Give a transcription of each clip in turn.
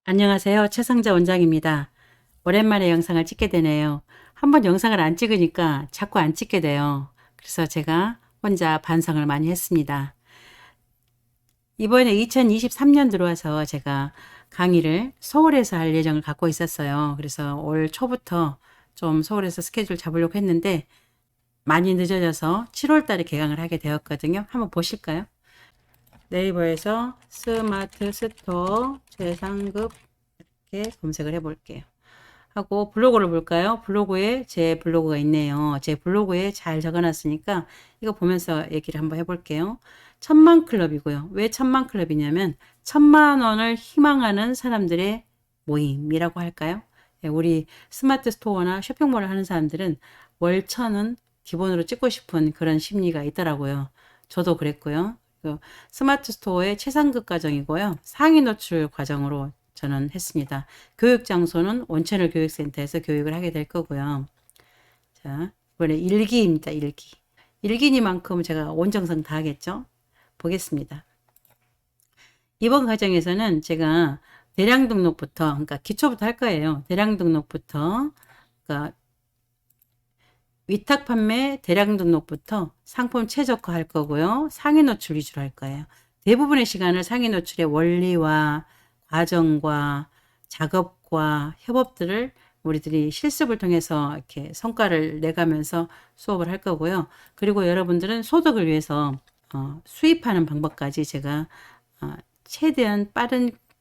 안녕하세요. 최상자 원장입니다. 오랜만에 영상을 찍게 되네요. 한번 영상을 안 찍으니까 자꾸 안 찍게 돼요. 그래서 제가 혼자 반성을 많이 했습니다. 이번에 2023년 들어와서 제가 강의를 서울에서 할 예정을 갖고 있었어요. 그래서 올 초부터 좀 서울에서 스케줄 잡으려고 했는데 많이 늦어져서 7월 달에 개강을 하게 되었거든요. 한번 보실까요? 네이버에서 스마트 스토어 최상급 이렇게 검색을 해 볼게요. 하고 블로그를 볼까요? 블로그에 제 블로그가 있네요. 제 블로그에 잘 적어놨으니까 이거 보면서 얘기를 한번 해볼게요. 1000만 클럽이고요. 왜 1000만 클럽이냐면 1000만 원을 희망하는 사람들의 모임이라고 할까요? 예, 우리 스마트 스토어나 쇼핑몰을 하는 사람들은 월 1000은 기본으로 찍고 싶은 그런 심리가 있더라고요. 저도 그랬고요. 스마트 스토어의 최상급 과정이고요. 상위 노출 과정으로 저는 했습니다. 교육 장소는 원채널 교육센터에서 교육을 하게 될 거고요. 자, 이번에 일기입니다. 일기. 일기니만큼 제가 온정성 다 하겠죠? 보겠습니다. 이번 과정에서는 제가 대량 등록부터, 그러니까 기초부터 할 거예요. 대량 등록부터, 그러니까 위탁 판매 대량 등록부터 상품 최적화 할 거고요. 상위 노출 위주로 할 거예요. 대부분의 시간을 상위 노출의 원리와 과정과 작업과 협업들을 우리들이 실습을 통해서 이렇게 성과를 내가면서 수업을 할 거고요. 그리고 여러분들은 소득을 위해서 수입하는 방법까지 제가 최대한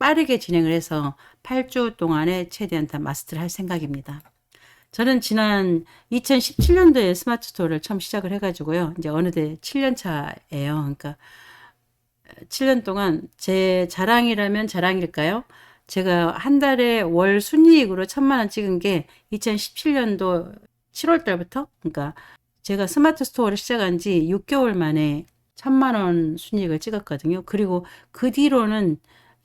빠르게 진행을 해서 8주 동안에 최대한 다 마스터를 할 생각입니다. 저는 지난 2017년도에 스마트 스토어를 처음 시작을 해가지고요. 이제 어느덧 7년 차예요. 그러니까 7년 동안 제 자랑이라면 자랑일까요? 제가 한 달에 월 순이익으로 1000만 원 찍은 게 2017년도 7월 달부터, 그러니까 제가 스마트 스토어를 시작한 지 6개월 만에 1000만 원 순이익을 찍었거든요. 그리고 그 뒤로는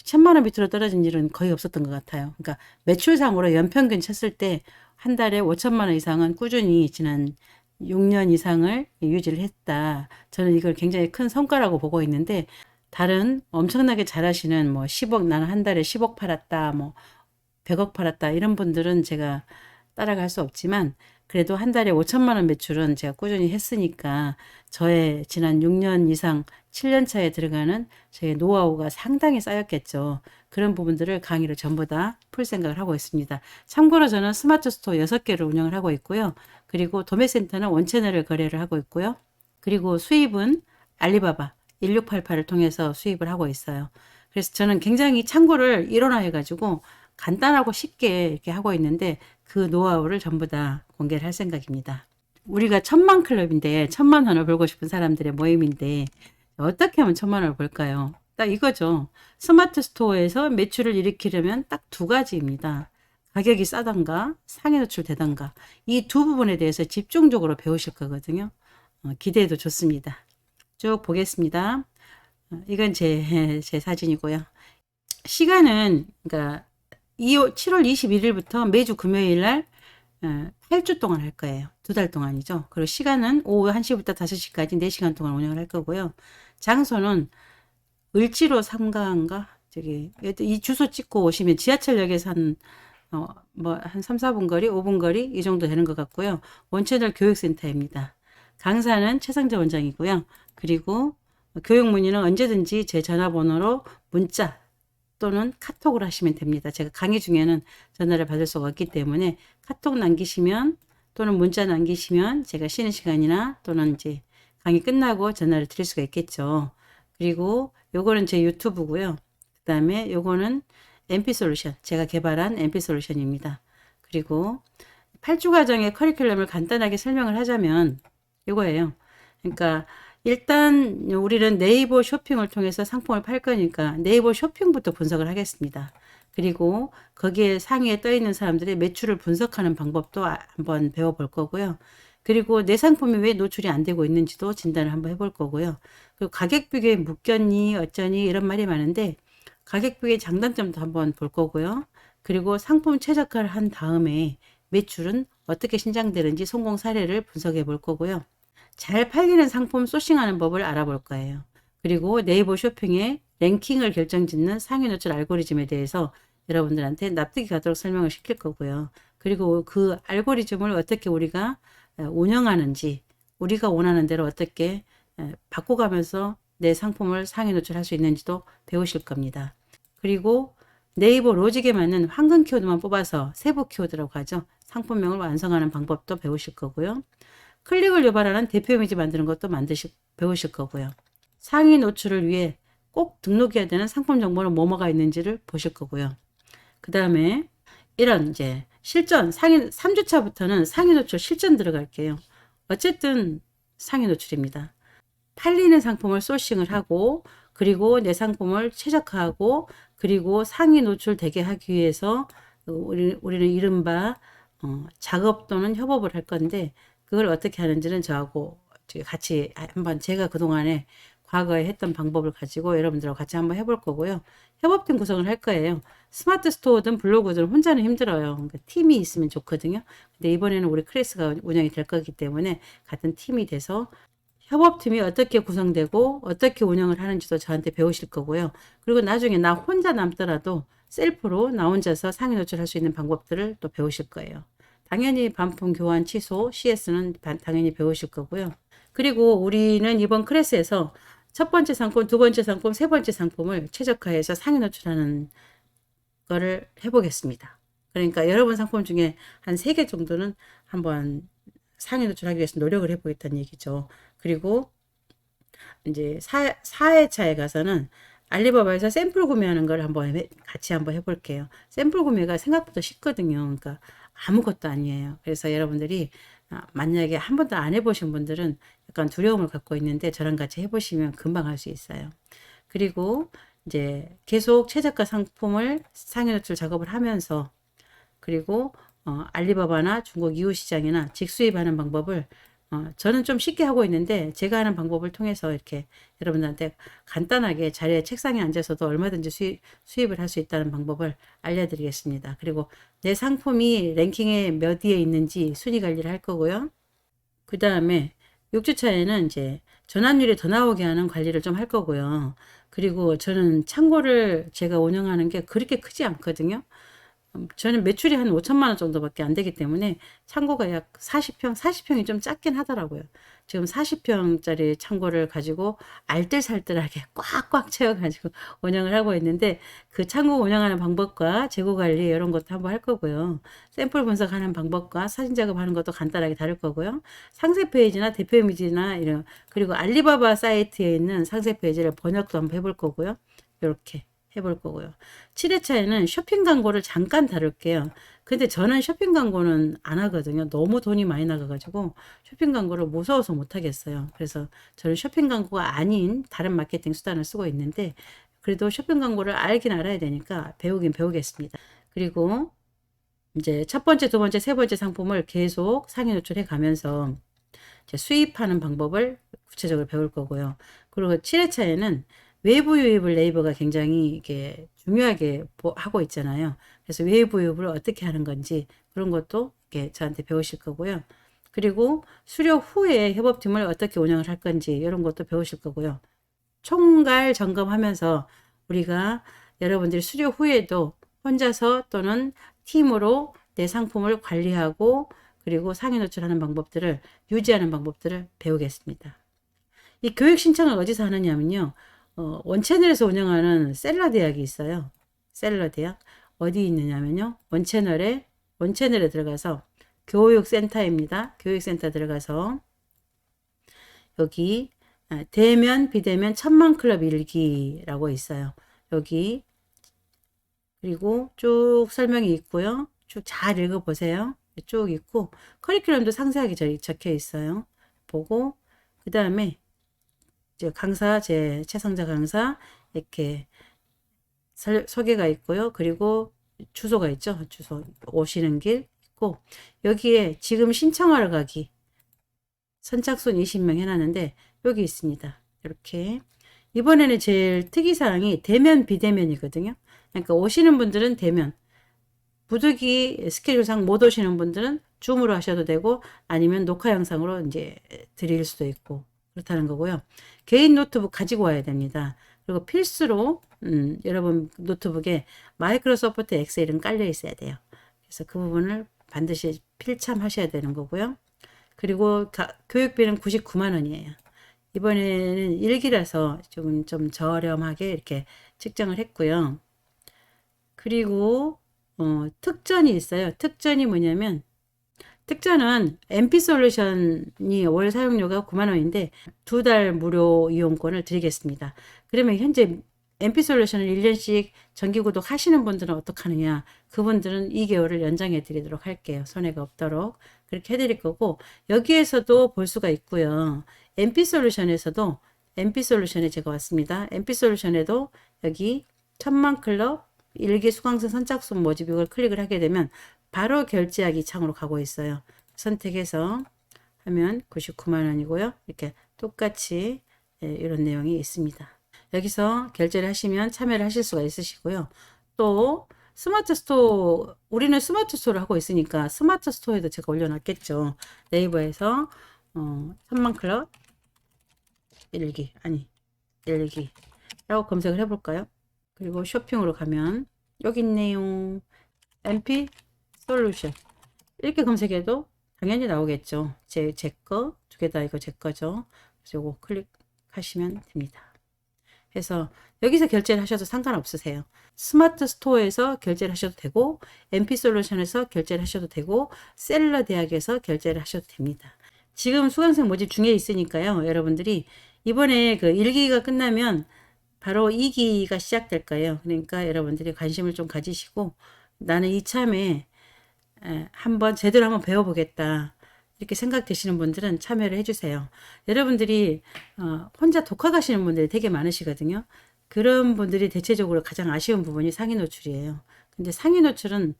1000만 원 밑으로 떨어진 일은 거의 없었던 것 같아요. 그러니까 매출상으로 연평균 쳤을 때 한 달에 5천만 원 이상은 꾸준히 지난 6년 이상을 유지를 했다. 저는 이걸 굉장히 큰 성과라고 보고 있는데, 다른 엄청나게 잘하시는 뭐 10억, 나는 한 달에 10억 팔았다, 뭐 100억 팔았다, 이런 분들은 제가 따라갈 수 없지만, 그래도 한 달에 5천만 원 매출은 제가 꾸준히 했으니까 저의 지난 6년 이상 7년 차에 들어가는 저의 노하우가 상당히 쌓였겠죠. 그런 부분들을 강의로 전부 다 풀 생각을 하고 있습니다. 참고로 저는 스마트 스토어 6개를 운영을 하고 있고요. 그리고 도매센터는 원채널을 거래를 하고 있고요. 그리고 수입은 알리바바 1688을 통해서 수입을 하고 있어요. 그래서 저는 굉장히 창구를 일원화해가지고 간단하고 쉽게 이렇게 하고 있는데, 그 노하우를 전부 다 공개를 할 생각입니다. 우리가 1000만 클럽인데 1000만 원을 벌고 싶은 사람들의 모임인데 어떻게 하면 1000만 원을 벌까요? 딱 이거죠. 스마트 스토어에서 매출을 일으키려면 딱 두 가지입니다. 가격이 싸던가 상위 노출되던가, 이 두 부분에 대해서 집중적으로 배우실 거거든요. 기대해도 좋습니다. 쭉 보겠습니다. 이건 제 사진이고요. 시간은 그러니까 7월 21일부터 매주 금요일 날 8주 동안 할 거예요. 2달 동안이죠. 그리고 시간은 오후 1시부터 5시까지 4시간 동안 운영을 할 거고요. 장소는 을지로 삼가인가? 저기 이 주소 찍고 오시면 지하철역에서 한 3, 4분 거리, 5분 거리 이 정도 되는 것 같고요. 원채널 교육센터입니다. 강사는 최상자 원장이고요. 그리고 교육 문의는 언제든지 제 전화번호로 문자 또는 카톡을 하시면 됩니다. 제가 강의 중에는 전화를 받을 수가 없기 때문에 카톡 남기시면 또는 문자 남기시면 제가 쉬는 시간이나 또는 이제 강의 끝나고 전화를 드릴 수가 있겠죠. 그리고 요거는 제 유튜브고요. 그 다음에 요거는 MP 솔루션, 제가 개발한 MP 솔루션입니다. 그리고 8주 과정의 커리큘럼을 간단하게 설명을 하자면 이거예요. 그러니까 일단 우리는 네이버 쇼핑을 통해서 상품을 팔 거니까 네이버 쇼핑부터 분석을 하겠습니다. 그리고 거기에 상위에 떠 있는 사람들의 매출을 분석하는 방법도 한번 배워볼 거고요. 그리고 내 상품이 왜 노출이 안 되고 있는지도 진단을 한번 해볼 거고요. 그리고 가격 비교에 묶였니 어쩌니 이런 말이 많은데, 가격 비교의 장단점도 한번 볼 거고요. 그리고 상품 최적화를 한 다음에 매출은 어떻게 신장되는지 성공 사례를 분석해 볼 거고요. 잘 팔리는 상품 소싱하는 법을 알아볼 거예요. 그리고 네이버 쇼핑의 랭킹을 결정짓는 상위 노출 알고리즘에 대해서 여러분들한테 납득이 가도록 설명을 시킬 거고요. 그리고 그 알고리즘을 어떻게 우리가 운영하는지, 우리가 원하는 대로 어떻게 바꿔가면서 내 상품을 상위 노출할 수 있는지도 배우실 겁니다. 그리고 네이버 로직에 맞는 황금 키워드만 뽑아서 세부 키워드라고 하죠. 상품명을 완성하는 방법도 배우실 거고요. 클릭을 유발하는 대표 이미지 만드는 것도 배우실 거고요. 상위 노출을 위해 꼭 등록해야 되는 상품 정보는 뭐가 있는지를 보실 거고요. 그 다음에 이런 이제 실전, 3주차부터는 상위 노출 실전 들어갈게요. 어쨌든 상위 노출입니다. 팔리는 상품을 소싱을 하고, 그리고 내 상품을 최적화하고, 그리고 상위 노출 되게 하기 위해서 우리는 이른바 작업 또는 협업을 할 건데, 그걸 어떻게 하는지는 저하고 같이 한번 제가 그동안에 과거에 했던 방법을 가지고 여러분들하고 같이 한번 해볼 거고요. 협업팀 구성을 할 거예요. 스마트 스토어든 블로그든 혼자는 힘들어요. 그러니까 팀이 있으면 좋거든요. 근데 이번에는 우리 클래스가 운영이 될 거기 때문에 같은 팀이 돼서 협업팀이 어떻게 구성되고 어떻게 운영을 하는지도 저한테 배우실 거고요. 그리고 나중에 나 혼자 남더라도 셀프로 나 혼자서 상위 노출할 수 있는 방법들을 또 배우실 거예요. 당연히 반품 교환 취소 CS는 당연히 배우실 거고요. 그리고 우리는 이번 클래스에서 첫 번째 상품, 두 번째 상품, 세 번째 상품을 최적화해서 상위 노출하는 거를 해보겠습니다. 그러니까 여러분 상품 중에 한 3개 정도는 한번 상위 노출하기 위해서 노력을 해보겠다는 얘기죠. 그리고 이제 4회차에 가서는 알리바바에서 샘플 구매하는 걸 같이 한번 해볼게요. 샘플 구매가 생각보다 쉽거든요. 그러니까 아무것도 아니에요. 그래서 여러분들이 만약에 한 번도 안 해보신 분들은 약간 두려움을 갖고 있는데 저랑 같이 해보시면 금방 할 수 있어요. 그리고 이제 계속 최저가 상품을 상위 노출 작업을 하면서, 그리고 알리바바나 중국 이웃시장이나 직수입하는 방법을 저는 좀 쉽게 하고 있는데 제가 하는 방법을 통해서 이렇게 여러분들한테 간단하게 자리에 책상에 앉아서도 얼마든지 수입을 할 수 있다는 방법을 알려드리겠습니다. 그리고 내 상품이 랭킹에 몇 위에 있는지 순위 관리를 할 거고요. 그 다음에 6주차에는 이제 전환율이 더 나오게 하는 관리를 좀 할 거고요. 그리고 저는 창고를 제가 운영하는 게 그렇게 크지 않거든요. 저는 매출이 한 5천만 원 정도밖에 안 되기 때문에 창고가 약 40평, 40평이 좀 작긴 하더라고요. 지금 40평짜리 창고를 가지고 알뜰살뜰하게 꽉꽉 채워가지고 운영을 하고 있는데, 그 창고 운영하는 방법과 재고 관리 이런 것도 한번 할 거고요. 샘플 분석하는 방법과 사진 작업하는 것도 간단하게 다룰 거고요. 상세 페이지나 대표 이미지나 이런, 그리고 알리바바 사이트에 있는 상세 페이지를 번역도 한번 해볼 거고요. 이렇게 해볼 거고요. 7회차에는 쇼핑 광고를 잠깐 다룰게요. 근데 저는 쇼핑 광고는 안 하거든요. 너무 돈이 많이 나가가지고 쇼핑 광고를 무서워서 못 하겠어요. 그래서 저는 쇼핑 광고가 아닌 다른 마케팅 수단을 쓰고 있는데, 그래도 쇼핑 광고를 알긴 알아야 되니까 배우긴 배우겠습니다. 그리고 이제 첫 번째, 두 번째, 세 번째 상품을 계속 상위 노출해 가면서 이제 수입하는 방법을 구체적으로 배울 거고요. 그리고 7회차에는 외부 유입을 네이버가 굉장히 이게 중요하게 하고 있잖아요. 그래서 외부 유입을 어떻게 하는 건지 그런 것도 이렇게 저한테 배우실 거고요. 그리고 수료 후에 협업팀을 어떻게 운영을 할 건지 이런 것도 배우실 거고요. 총괄 점검하면서 우리가 여러분들이 수료 후에도 혼자서 또는 팀으로 내 상품을 관리하고, 그리고 상위 노출하는 방법들을 유지하는 방법들을 배우겠습니다. 이 교육 신청을 어디서 하느냐면요. 원채널에서 운영하는 셀러 대학이 있어요. 셀러 대학. 어디 있느냐면요. 원채널에 들어가서 교육센터입니다. 교육센터 들어가서 여기 대면, 비대면 천만 클럽 일기라고 있어요. 여기 그리고 쭉 설명이 있고요. 쭉 잘 읽어보세요. 쭉 있고 커리큘럼도 상세하게 적혀 있어요. 보고 그 다음에 이제 강사, 제 최성자 강사 이렇게 소개가 있고요. 그리고 주소가 있죠. 주소 오시는 길 있고, 여기에 지금 신청하러 가기 선착순 20명 해놨는데 여기 있습니다. 이렇게 이번에는 제일 특이사항이 대면 비대면이거든요. 그러니까 오시는 분들은 대면, 부득이 스케줄상 못 오시는 분들은 줌으로 하셔도 되고 아니면 녹화 영상으로 이제 드릴 수도 있고 그렇다는 거고요. 개인 노트북 가지고 와야 됩니다. 그리고 필수로 여러분 노트북에 마이크로소프트 엑셀은 깔려 있어야 돼요. 그래서 그 부분을 반드시 필참하셔야 되는 거고요. 그리고 교육비는 99만 원이에요. 이번에는 일기라서 좀 저렴하게 이렇게 측정을 했고요. 그리고 특전이 있어요. 특전이 뭐냐면 특전은 MP 솔루션이 월 사용료가 9만 원인데 2달 무료 이용권을 드리겠습니다. 그러면 현재 MP 솔루션을 1년씩 정기구독 하시는 분들은 어떡하느냐? 그분들은 2개월을 연장해 드리도록 할게요. 손해가 없도록 그렇게 해드릴 거고, 여기에서도 볼 수가 있고요. MP 솔루션에서도 MP 솔루션에 제가 왔습니다. MP 솔루션에도 여기 천만 클럽 일기 수강생 선착순 모집, 이걸 클릭을 하게 되면 바로 결제하기 창으로 가고 있어요. 선택해서 하면 99만 원이고요. 이렇게 똑같이 이런 내용이 있습니다. 여기서 결제를 하시면 참여를 하실 수가 있으시고요. 또 스마트 스토어, 우리는 스마트 스토어를 하고 있으니까 스마트 스토어에도 제가 올려놨겠죠. 네이버에서 천만 클럽 일기 일기라고 검색을 해볼까요? 그리고 쇼핑으로 가면 여기 있네요. MP 솔루션 이렇게 검색해도 당연히 나오겠죠. 제 거 두 개 다 이거 제 거죠. 그래서 요거 클릭하시면 됩니다. 그래서 여기서 결제를 하셔도 상관없으세요. 스마트 스토어에서 결제를 하셔도 되고, MP솔루션에서 결제를 하셔도 되고, 셀러 대학에서 결제를 하셔도 됩니다. 지금 수강생 모집 중에 있으니까요. 여러분들이 이번에 그 1기가 끝나면 바로 2기가 시작될 거예요. 그러니까 여러분들이 관심을 좀 가지시고, 나는 이참에 한번 제대로 한번 배워보겠다, 이렇게 생각되시는 분들은 참여를 해주세요. 여러분들이 혼자 독학하시는 분들이 되게 많으시거든요. 그런 분들이 대체적으로 가장 아쉬운 부분이 상위 노출이에요. 근데 상위 노출은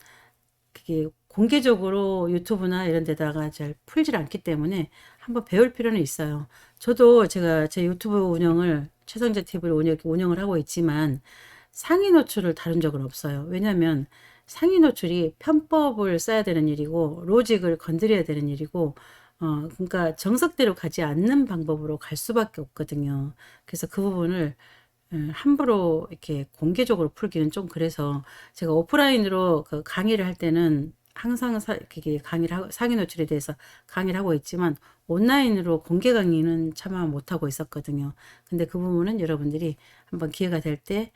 그게 공개적으로 유튜브나 이런 데다가 잘 풀질 않기 때문에 한번 배울 필요는 있어요. 저도 제가 제 유튜브 운영을, 최성재 TV를 운영을 하고 있지만 상위 노출을 다룬 적은 없어요. 왜냐하면 상위 노출이 편법을 써야 되는 일이고 로직을 건드려야 되는 일이고, 그러니까 정석대로 가지 않는 방법으로 갈 수밖에 없거든요. 그래서 그 부분을 함부로 이렇게 공개적으로 풀기는 좀 그래서, 제가 오프라인으로 그 강의를 할 때는 항상 그게 상위 노출에 대해서 강의를 하고 있지만 온라인으로 공개 강의는 차마 못하고 있었거든요. 근데 그 부분은 여러분들이 한번 기회가 될 때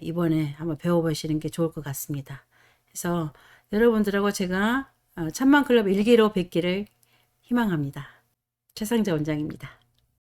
이번에 한번 배워보시는 게 좋을 것 같습니다. 그래서 여러분들하고 제가 천만클럽 1기로 뵙기를 희망합니다. 최상재 원장입니다.